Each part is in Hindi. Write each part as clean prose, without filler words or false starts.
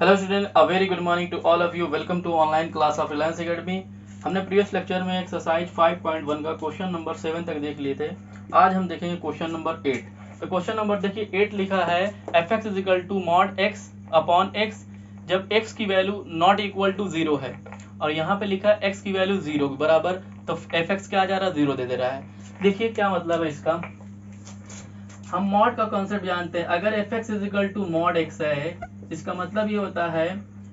Hello student, a very good morning to all of you. Welcome to online class of Reliance academy. हमने प्रीवियस लेक्चर में एक्सरसाइज 5.1 का क्वेश्चन नंबर 7 तक देख लिए थे। आज हम देखेंगे क्वेश्चन नंबर 8। तो क्वेश्चन नंबर देखिए 8 लिखा है f x is equal to mod x upon x जब एक्स की वैल्यू नॉट इक्वल टू 0 है, और यहाँ पे लिखा है एक्स की वैल्यू 0 के बराबर, तो एफ एक्स क्या आ जा रहा है, 0 दे रहा है। देखिए क्या मतलब है इसका। हम मॉड का कॉन्सेप्ट जानते हैं। अगर f x is equal to mod x है, इसका मतलब ये होता है,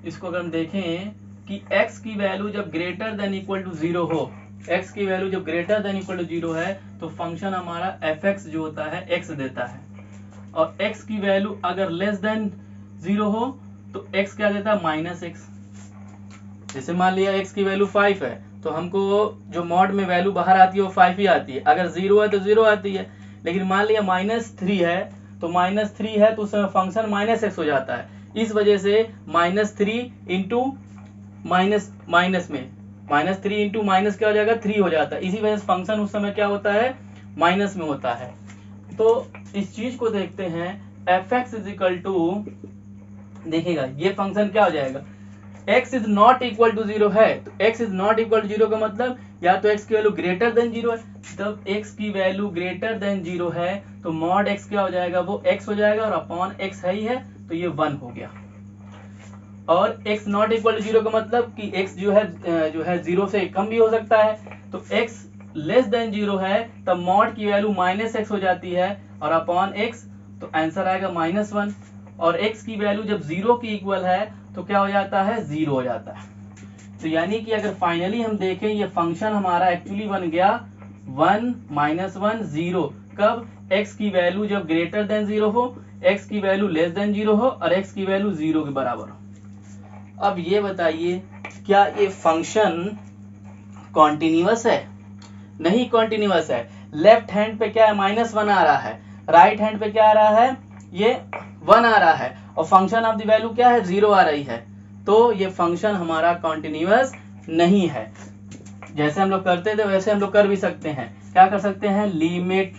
इसको अगर हम देखें कि x की वैल्यू जब ग्रेटर देन इक्वल टू 0 हो, x की वैल्यू जब ग्रेटर देन इक्वल टू 0 है तो फंक्शन हमारा fx जो होता है x देता है, और x की वैल्यू अगर लेस देन 0 हो तो x क्या देता है, माइनस एक्स। जैसे मान लिया x की वैल्यू 5 है तो हमको जो मॉड में वैल्यू बाहर आती है वो 5 ही आती है। अगर 0 है तो 0 आती है, लेकिन मान लिया -3 है तो -3 है तो उसमें फंक्शन माइनस एक्स हो जाता है। इस वजह से -3 इंटू माइनस माइनस में -3 इंटू माइनस क्या हो जाएगा, 3 हो जाता है। इसी वजह से फंक्शन उस समय क्या होता है, माइनस में होता है। तो इस चीज को देखते हैं, f x is equal to, देखिएगा ये फंक्शन क्या हो जाएगा, x is not equal to 0 है तो x is not equal to 0 का मतलब या तो x की वैल्यू ग्रेटर देन 0 है। तब x की वैल्यू ग्रेटर देन 0 है तो मॉड x क्या हो जाएगा, वो x हो जाएगा, और अपॉन x है ही है तो ये 1 हो गया। और x नॉट इक्वल टू 0 का मतलब कि x जो है 0 से कम भी हो सकता है, तो x लेस देन 0 है तब मॉड की वैल्यू -x हो जाती है, और अपॉन x तो आंसर आएगा -1। और x की वैल्यू जब 0 की इक्वल है तो क्या हो जाता है, 0 हो जाता है। तो यानी कि अगर फाइनली हम देखें ये फंक्शन हमारा एक्चुअली बन गया 1 -1 0। कब, x की वैल्यू जब ग्रेटर देन 0 हो, x की वैल्यू लेस देन 0 हो, और x की वैल्यू 0 के बराबर हो। अब ये बताइए क्या ये फंक्शन कॉन्टिन्यूअस है? नहीं कॉन्टिन्यूअस है। लेफ्ट हैंड पे क्या है, -1 आ रहा है, राइट हैंड पे क्या आ रहा है, ये 1 आ रहा है, और फंक्शन ऑफ द वैल्यू क्या है, 0 आ रही है। तो ये फंक्शन हमारा कॉन्टिन्यूअस नहीं है। जैसे हम लोग करते थे वैसे हम लोग कर भी सकते हैं। क्या कर सकते हैं, limit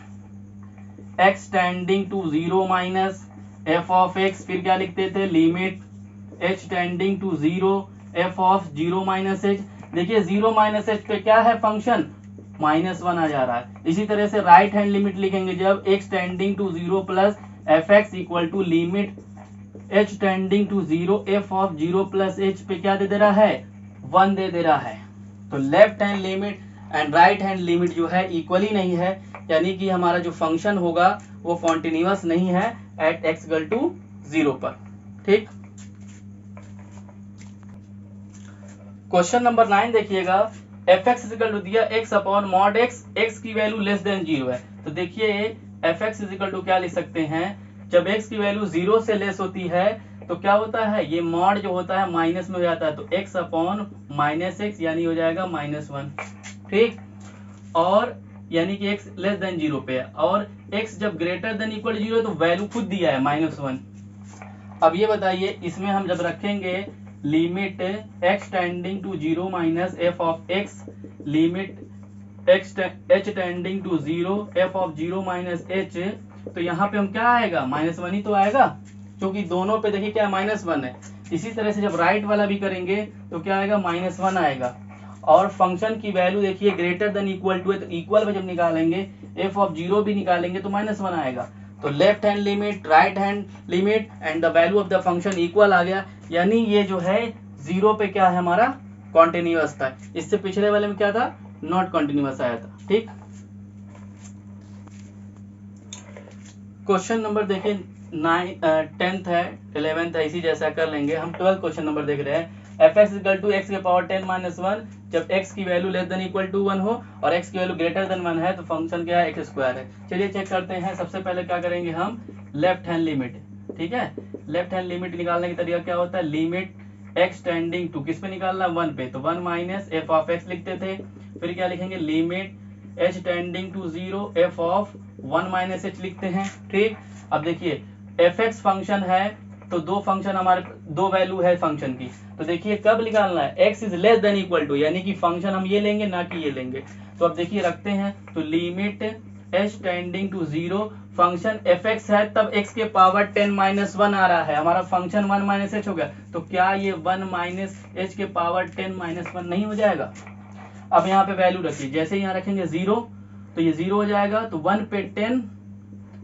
x tending to 0 minus f of x, फिर क्या लिखते थे, limit h tending to 0 f of 0 minus h। देखिए 0 माइनस h पे क्या है फंक्शन, -1 आ जा रहा है। इसी तरह से राइट हैंड लिमिट लिखेंगे जब x tending to 0 plus f x equal to limit h tending to 0 f of 0 plus h पे क्या दे रहा है, 1 दे रहा है। तो left hand limit and right hand limit जो है इक्वल ही नहीं है, यानी कि हमारा जो फंक्शन होगा वो कॉन्टिन्यूअस नहीं है एट x इक्वल टू 0 पर। ठीक, क्वेश्चन नंबर 9 देखिएगा, एफ एक्स इजिकल टू दिया x upon mod x, x की वैल्यू लेस देन 0 है। तो देखिए एफ एक्स इजिकल टू क्या लिख सकते हैं, जब x की वैल्यू 0 से लेस होती है तो क्या होता है, ये मॉड जो होता है माइनस में हो जाता है, तो x अपॉन -x यानी हो जाएगा -1। ठीक, और यानी कि x लेस देन 0 पे है, और x जब ग्रेटर देन इक्वल 0 है तो वैल्यू खुद दिया है -1। अब ये बताइए इसमें हम जब रखेंगे limit x tending to 0 minus f of x, limit h tending to 0 f of 0 minus h, तो यहाँ पे हम क्या आएगा, -1 ही तो आएगा, क्योंकि दोनों पे देखिए क्या -1 है। इसी तरह से जब राइट वाला भी करेंगे तो क्या आएगा, -1 आएगा। और फंक्शन की वैल्यू देखिए ग्रेटर देन इक्वल टू है, तो इक्वल में जब निकालेंगे f ऑफ 0 भी निकालेंगे तो -1 आएगा। तो left hand limit, right hand limit and the value of the function equal आ गया, यानी ये जो है 0 पे क्या है हमारा, कॉन्टिन्यूअस था। इससे पिछले वाले में क्या था, नॉट कॉन्टिन्यूअस आया था। ठीक, क्वेश्चन नंबर देखिए 10th है, 11th है, इसी जैसा कर लेंगे हम। 12th क्वेश्चन नंबर देख रहे हैं, f x equal to x के पावर 10-1 जब x की वैल्यू लेस देन इक्वल टू 1 हो और x की वैल्यू ग्रेटर देन 1 है तो फंक्शन क्या है, एक्स स्क्वायर है। चलिए चेक करते हैं। सबसे पहले क्या करेंगे हम, लेफ्ट हैंड लिमिट। ठीक है, लेफ्ट हैंड लिमिट निकालने का तरीका क्या होता है, लिमिट x टेंडिंग टू किस पे निकालना, 1 पे, तो 1 माइनस f ऑफ x लिखते थे। फिर क्या लिखेंगे, limit h tending to 0 f of 1 minus h लिखते हैं। ठीक, अब देखिए एफ एक्स फंक्शन है तो दो फंक्शन हमारे, दो वैल्यू है फंक्शन की, तो देखिए कब निकालना है, x is less than equal to, यानी कि फंक्शन हम ये लेंगे ना कि ये लेंगे। तो अब देखिए रखते हैं, तो limit h tending to 0 function fx है तब x के पावर 10 माइनस 1 आ रहा है, हमारा फंक्शन 1 माइनस h हो गया, तो क्या ये 1 माइनस h के पावर 10 माइनस 1 नहीं हो जाएगा? अब यहाँ पे वैल्यू रखिए, जैसे यहाँ रखेंगे 0 तो ये 0 हो जाएगा, तो 1 पे 10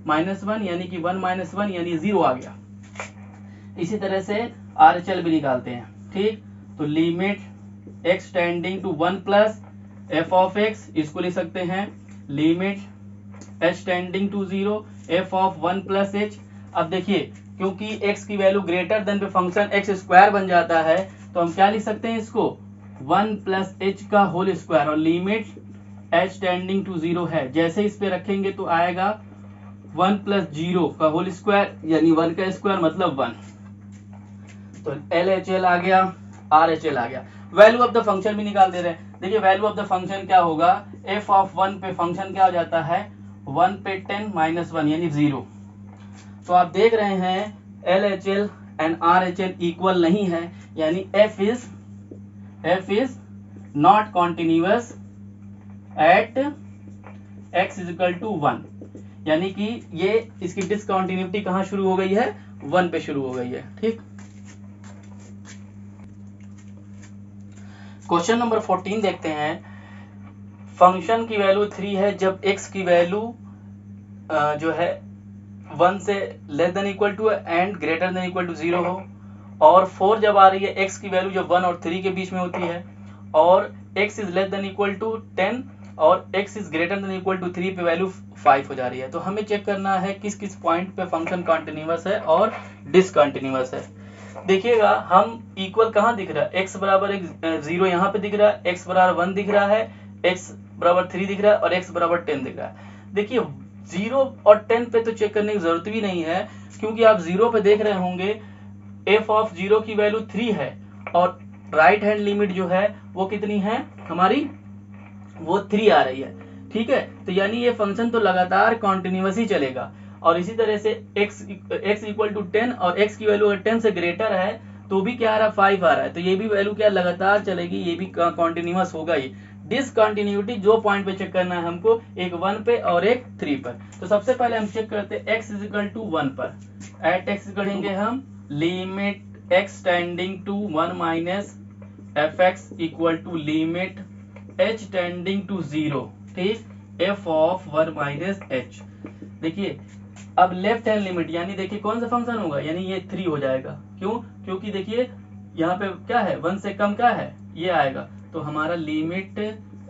माइनस 1 यानी कि 1 माइनस 1 यानी 0 आ गया। इसी तरह से RHL भी निकालते हैं, ठीक। तो limit x tending to 1 plus f of x, इसको लिख सकते हैं limit h tending to 0 f of 1 plus h। अब देखिए क्योंकि x की वैल्यू ग्रेटर देन पे फंक्शन x स्क्वायर बन जाता है, तो हम क्या लिख सकते हैं इसको 1 प्लस h का होल स्क्वायर, और लिमिट h टेंडिंग टू 0 है, जैसे इस पे रखेंगे तो आएगा 1 प्लस 0 का होल स्क्वायर यानी 1 का स्क्वायर मतलब 1। तो LHL आ गया, RHL आ गया। वैल्यू ऑफ द फंक्शन भी निकाल दे रहे हैं। देखिए वैल्यू ऑफ द फंक्शन क्या होगा, f ऑफ 1 पे फंक्शन क्या हो जाता है 1 पे 10 माइनस 1 यानी 0। तो आप देख रहे हैं LHL एंड RHL इक्वल नहीं है, यानी f is not continuous at x is equal to 1, यानी कि ये इसकी डिसकंटिन्यूटी कहाँ शुरू हो गई है, 1 पे शुरू हो गई है, ठीक। क्वेश्चन नंबर 14 देखते हैं। फंक्शन की वैल्यू 3 है जब x की वैल्यू जो है 1 से less than equal to and greater than equal to 0 हो, और 4 जब आ रही है x की वैल्यू जब 1 और 3 के बीच में होती है, और x is less than equal to 10 और x is greater than equal to 3 पे वैल्यू 5 हो जा रही है। तो हमें चेक करना है किस किस पॉइंट पे फंक्शन कॉन्टिन्यूअस है और डिसकंटिन्यूअस है। देखिएगा हम इक्वल कहाँ दिख रहा है, x बराबर 0 यहाँ पे दिख रहा है, x बराबर 1 दिख रहा है, x बराबर 3 दिख रहा है और x बराबर 10 दिख रहा है। देखिए 0 और 10 पे तो चेक करने की जरूरत भी नहीं है, क्योंकि आप 0 पे देख रहे होंगे f ऑफ 0 की वैल्यू 3 है और राइट हैंड लिमिट जो है वो कितनी है हमारी, वो 3 आ रही है, ठीक है। तो यानी ये फंक्शन तो लगातार कॉन्टिन्यूअस ही चलेगा। और इसी तरह से x इक्वल टू 10 और x की वैल्यू अगर 10 से ग्रेटर है तो भी क्या आ रहा है 5 आ रहा है, तो ये भी वैल्यू क्या लगातार चलेगी, ये भी कॉन्टिन्यूअस होगा ही। डिसकंटिन्यूटी जो पॉइंट पे चेक करना है हमको, एक 1 पे और एक 3 पर। तो सबसे पहले हम चेक करते हैं x इज इक्वल टू 1 पर। एट x करेंगे हम limit x tending to 1 minus fx equal to limit h tending to 0, ठीक, f ऑफ 1 माइनस h। देखिए अब लेफ्ट हैंड लिमिट यानी देखिए कौन सा फंक्शन होगा, यानी ये 3 हो जाएगा। क्यों, क्योंकि देखिए यहाँ पे क्या है 1 से कम क्या है ये आएगा, तो हमारा लिमिट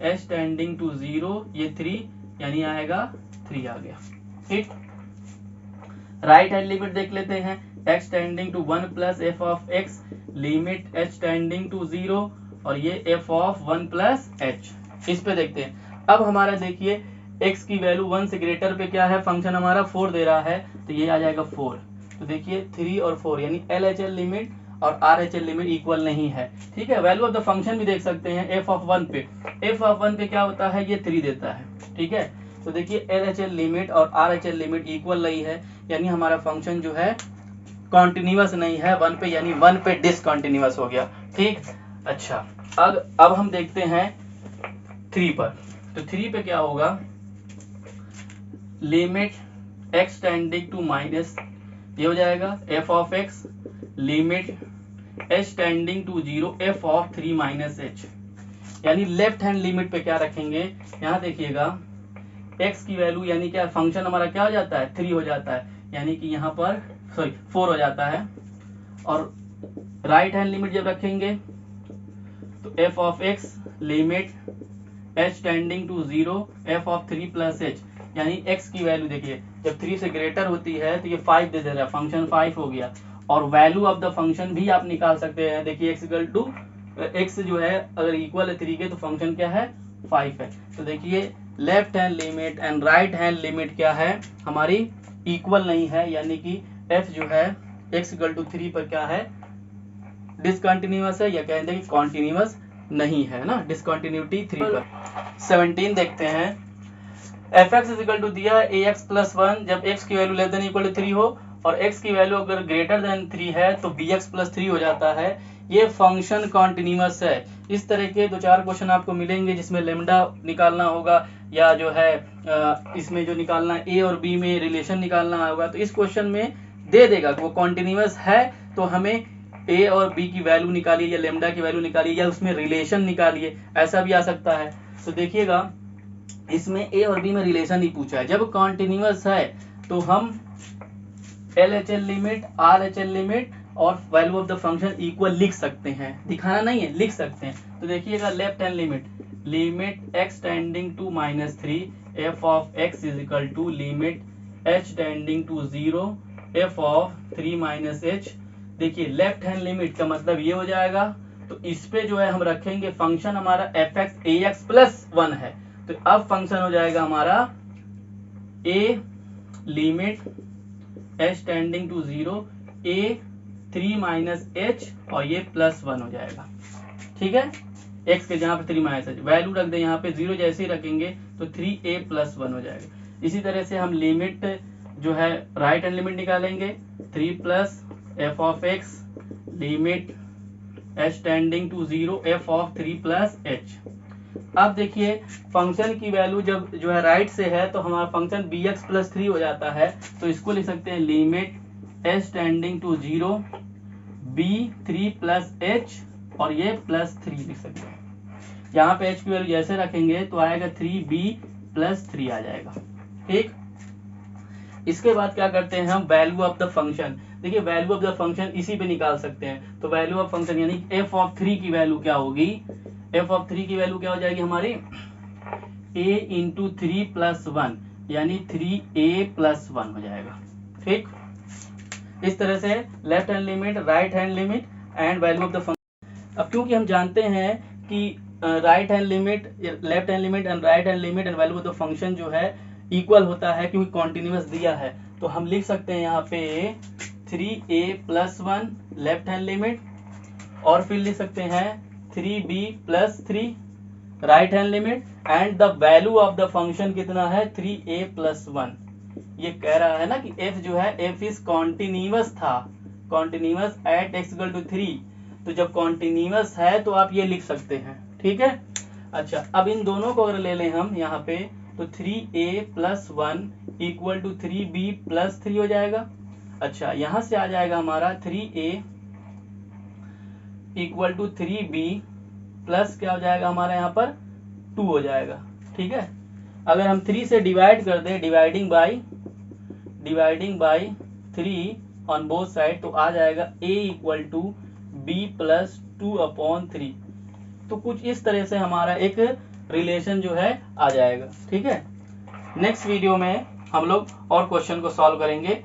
h टेंडिंग टू 0 ये 3 यानी आएगा 3 आ गया, ठीक। राइट हैंड लिमिट देख लेते हैं, x tending to 1 plus f of x limit h tending to 0 और ये f ऑफ 1 प्लस h। इस पे देखते हैं। अब हमारा देखिए x की वैल्यू 1 से ग्रेटर पे क्या है, फंक्शन हमारा 4 दे रहा है, तो ये आ जाएगा 4। तो देखिए 3 और 4 यानी LHL लिमिट और RHL लिमिट इक्वल नहीं है, ठीक है। वैल्यू ऑफ द फंक्शन भी देख सकते हैं, f ऑफ 1 पे, f ऑफ 1 पे क्या होता है ये 3 देता है, ठीक है। तो देखिए LHL लिमिट और RHL लिमिट इक्वल नहीं है, यानी हमारा फंक्शन जो है कॉन्टिन्यूअस नहीं है 1 पे, यानी 1 पे डिसकंटिन्यूअस हो गया, ठीक। अच्छा अब हम देखते हैं 3 पर। तो 3 पे क्या होगा, limit x tending to minus ये हो जाएगा f of x limit h tending to 0 f of 3 minus h, यानी लेफ्ट हैंड लिमिट पे क्या रखेंगे, यहाँ देखिएगा x की वैल्यू यानी क्या फंक्शन हमारा क्या हो जाता है 3 हो जाता है, यानी कि यहाँ पर 4 हो जाता है। और राइट हैंड लिमिट जब रखेंगे तो f of x limit h tending to 0 f of 3 plus h, यानी x की वैल्यू देखिए जब 3 से ग्रेटर होती है तो ये 5 दे रहा है, फंक्शन 5 हो गया। और वैल्यू ऑफ द फंक्शन भी आप निकाल सकते हैं, देखिए x इक्वल टू x जो है अगर इक्वल है 3 के तो फंक्शन क्या है 5 है। तो देखिए left hand limit and right hand limit क्या है हमारी इक्वल नहीं है, यानी कि f जो है x इक्वल टू 3 पर क्या है डिसकंटिन्यूअस है, या कहते हैं कि कॉन्टिन्यूअस नहीं है ना, डिसकंटिन्यूटी 3 पर। 17 देखते हैं, fx इज इक्वल टू दिया ax प्लस 1 जब x की वैल्यू लेस देन इक्वल टू 3 हो और x की वैल्यू अगर ग्रेटर देन 3 है तो bx प्लस 3 हो जाता है। ये फंक्शन कॉन्टिन्यूअस है। इस तरह के 2-4 क्वेश्चन आपको मिलेंगे जिसमें लेमडा निकालना होगा या जो है इसमें जो निकालना है a और b में रिलेशन निकालना होगा। तो इस क्वेश्चन में दे देगा कि वो कॉन्टिन्यूअस है तो हमें a और b की वैल्यू निकालिए या लेमडा की वैल्यू निकालिए या उसमें रिलेशन निकालिए, ऐसा भी आ सकता है। तो देखिएगा इसमें a और b में रिलेशन ही पूछा है। जब कॉन्टिन्यूअस है तो हम LHL लिमिट, RHL लिमिट और value of the function equal लिख सकते हैं। दिखाना नहीं है, लिख सकते हैं। तो देखिएगा left hand limit x tending to -3 f of x is equal to limit h tending to 0 f of 3 - h। देखिए लेफ्ट हैंड लिमिट का मतलब ये हो जाएगा। तो इस पे जो है हम रखेंगे फंक्शन हमारा fx ax प्लस 1 है। तो अब फंक्शन हो जाएगा हमारा a limit h tending to 0 a 3 - h और ये प्लस 1 हो जाएगा। ठीक है, x के जहाँ पे 3 - h वैल्यू रख दे, यहाँ पे 0 जैसे ही रखेंगे तो 3a प्लस 1 हो जाएगा। इसी तरह से हम लिमिट जो है राइट हैंड लिमिट निकालेंगे 3 plus f of x limit h tending to 0 f of 3 plus h। अब देखिए फंक्शन की वैल्यू जब जो है राइट से है तो हमारा फंक्शन bx प्लस 3 हो जाता है। तो इसको लिख सकते हैं limit h tending to 0 b 3 plus h और ये प्लस 3 लिख सकते हैं। यहाँ पे h की वैल्यू जैसे रखेंगे तो आएगा 3b प्लस 3 आ जाएगा। ठीक, इसके बाद क्या करते हैं हम वैल्यू ऑफ द फंक्शन। देखिए वैल्यू ऑफ द फंक्शन इसी पे निकाल सकते हैं। तो वैल्यू ऑफ फंक्शन यानी f ऑफ 3 की वैल्यू क्या होगी, f ऑफ 3 की वैल्यू क्या हो जाएगी हमारी a इंटू 3 प्लस 1 यानी 3a प्लस 1 हो जाएगा। ठीक, इस तरह से left hand limit, right hand limit and value of the function. अब क्योंकि हम जानते हैं कि right hand limit, left hand limit and right hand limit and value of the function जो है इक्वल होता है क्योंकि कॉन्टिन्यूअस दिया है। तो हम लिख सकते हैं यहाँ पे 3a plus 1 left hand limit और फिर लिख सकते हैं 3b plus 3 right hand limit and the value of the function कितना है 3a प्लस 1। ये कह रहा है ना कि f जो है f इज कॉन्टिन्यूअस था, continuous at x equal to 3। तो जब कॉन्टिन्यूअस है तो आप ये लिख सकते हैं। ठीक है, अच्छा अब इन दोनों को अगर ले लें हम यहाँ पे तो 3a plus 1 equal to 3b plus 3 हो जाएगा। अच्छा यहां से आ जाएगा हमारा 3a equal to 3b plus क्या हो जाएगा हमारा यहाँ पर 2 हो जाएगा। ठीक है, अगर हम 3 से डिवाइड कर दें dividing by 3 on both side तो आ जाएगा a equal to b plus 2/3। तो कुछ इस तरह से हमारा एक रिलेशन जो है आ जाएगा। ठीक है, नेक्स्ट वीडियो में हम लोग और क्वेश्चन को सॉल्व करेंगे।